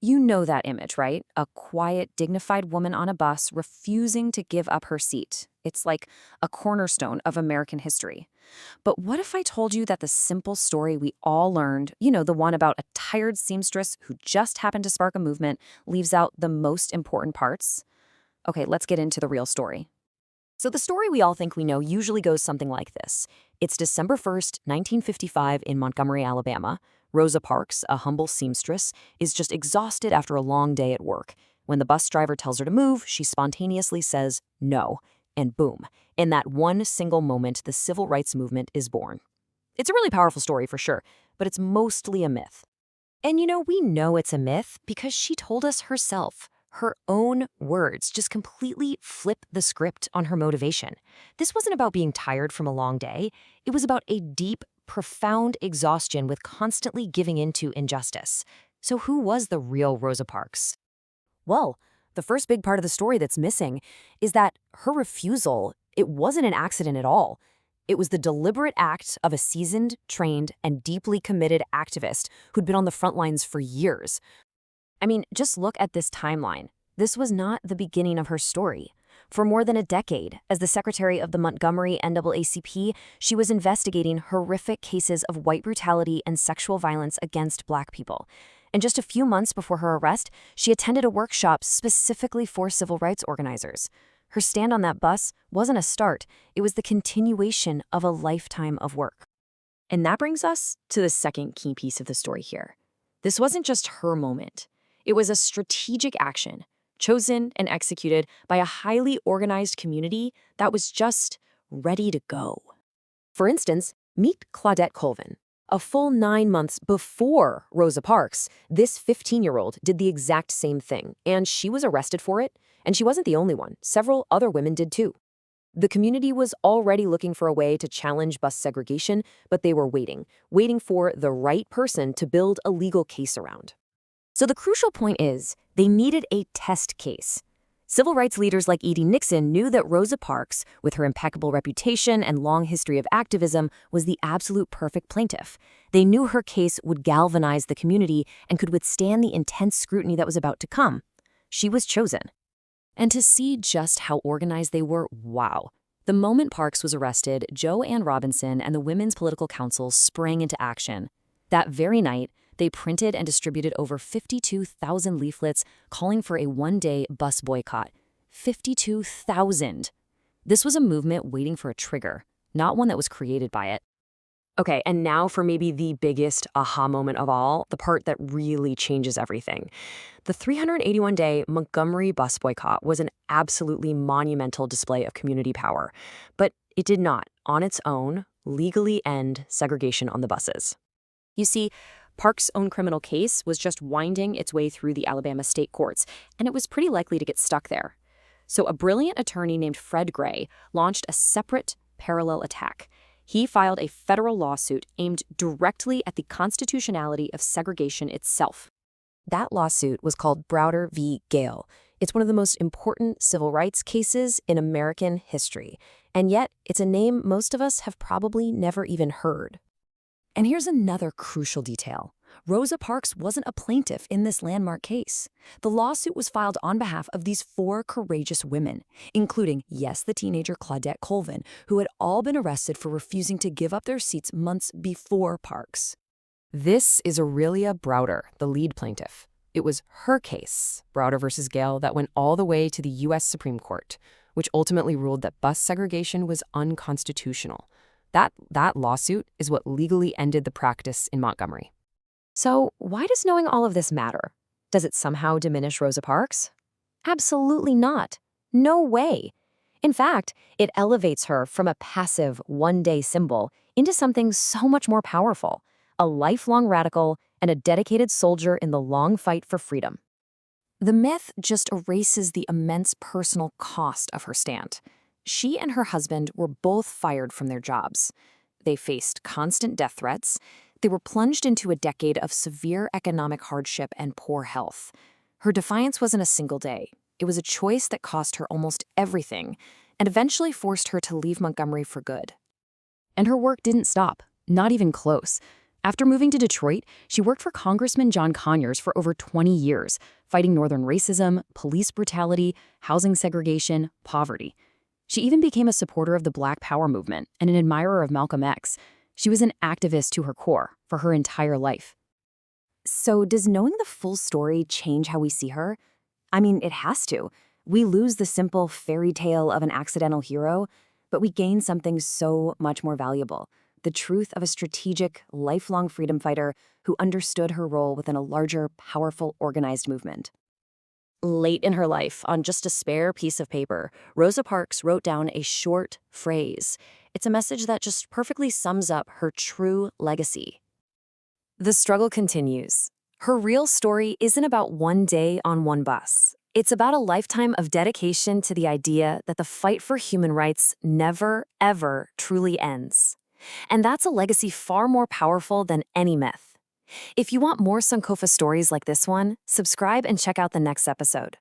You know that image, right? A quiet, dignified woman on a bus refusing to give up her seat. It's like a cornerstone of American history. But what if I told you that the simple story we all learned, the one about a tired seamstress who just happened to spark a movement, leaves out the most important parts? Okay, let's get into the real story. So the story we all think we know usually goes something like this. It's December 1st, 1955 in Montgomery, Alabama. Rosa Parks, a humble seamstress, is just exhausted after a long day at work. When the bus driver tells her to move, she spontaneously says no. And boom, in that one single moment, the civil rights movement is born. It's a really powerful story for sure, but it's mostly a myth. And we know it's a myth because she told us herself. Her own words just completely flip the script on her motivation. This wasn't about being tired from a long day. It was about a deep, profound exhaustion with constantly giving into injustice. So who was the real Rosa Parks? Well, the first big part of the story that's missing is that her refusal, it wasn't an accident at all. It was the deliberate act of a seasoned, trained, and deeply committed activist who'd been on the front lines for years. I mean, just look at this timeline. This was not the beginning of her story. For more than a decade, as the secretary of the Montgomery NAACP, she was investigating horrific cases of white brutality and sexual violence against Black people. And just a few months before her arrest, she attended a workshop specifically for civil rights organizers. Her stand on that bus wasn't a start, it was the continuation of a lifetime of work. And that brings us to the second key piece of the story here. This wasn't just her moment. It was a strategic action, chosen and executed by a highly organized community that was just ready to go. For instance, meet Claudette Colvin. A full 9 months before Rosa Parks, this 15-year-old did the exact same thing, and she was arrested for it. And she wasn't the only one. Several other women did too. The community was already looking for a way to challenge bus segregation, but they were waiting for the right person to build a legal case around. So the crucial point is, they needed a test case. Civil rights leaders like E.D. Nixon knew that Rosa Parks, with her impeccable reputation and long history of activism, was the absolute perfect plaintiff. They knew her case would galvanize the community and could withstand the intense scrutiny that was about to come. She was chosen. And to see just how organized they were, wow. The moment Parks was arrested, Jo Ann Robinson and the Women's Political Council sprang into action. That very night, they printed and distributed over 52,000 leaflets calling for a one-day bus boycott. 52,000. This was a movement waiting for a trigger, not one that was created by it. Okay, and now for maybe the biggest aha moment of all, the part that really changes everything. The 381-day Montgomery bus boycott was an absolutely monumental display of community power, but it did not, on its own, legally end segregation on the buses. You see, Parks' own criminal case was just winding its way through the Alabama state courts, and it was pretty likely to get stuck there. So a brilliant attorney named Fred Gray launched a separate, parallel attack. He filed a federal lawsuit aimed directly at the constitutionality of segregation itself. That lawsuit was called Browder v. Gale. It's one of the most important civil rights cases in American history, and yet it's a name most of us have probably never even heard. And here's another crucial detail. Rosa Parks wasn't a plaintiff in this landmark case. The lawsuit was filed on behalf of these 4 courageous women, including, yes, the teenager Claudette Colvin, who had all been arrested for refusing to give up their seats months before Parks. This is Aurelia Browder, the lead plaintiff. It was her case, Browder versus Gale, that went all the way to the U.S. Supreme Court, which ultimately ruled that bus segregation was unconstitutional. That lawsuit is what legally ended the practice in Montgomery. So why does knowing all of this matter? Does it somehow diminish Rosa Parks? Absolutely not. No way. In fact, it elevates her from a passive, one-day symbol into something so much more powerful, a lifelong radical and a dedicated soldier in the long fight for freedom. The myth just erases the immense personal cost of her stand. She and her husband were both fired from their jobs. They faced constant death threats. They were plunged into a decade of severe economic hardship and poor health. Her defiance wasn't a single day. It was a choice that cost her almost everything and eventually forced her to leave Montgomery for good. And her work didn't stop, not even close. After moving to Detroit, she worked for Congressman John Conyers for over 20 years, fighting Northern racism, police brutality, housing segregation, poverty. She even became a supporter of the Black Power movement and an admirer of Malcolm X. She was an activist to her core for her entire life. So does knowing the full story change how we see her? I mean, it has to. We lose the simple fairy tale of an accidental hero, but we gain something so much more valuable: the truth of a strategic, lifelong freedom fighter who understood her role within a larger, powerful, organized movement. Late in her life, on just a spare piece of paper, Rosa Parks wrote down a short phrase. It's a message that just perfectly sums up her true legacy. The struggle continues. Her real story isn't about one day on one bus. It's about a lifetime of dedication to the idea that the fight for human rights never, ever truly ends. And that's a legacy far more powerful than any myth. If you want more Sankofa stories like this one, subscribe and check out the next episode.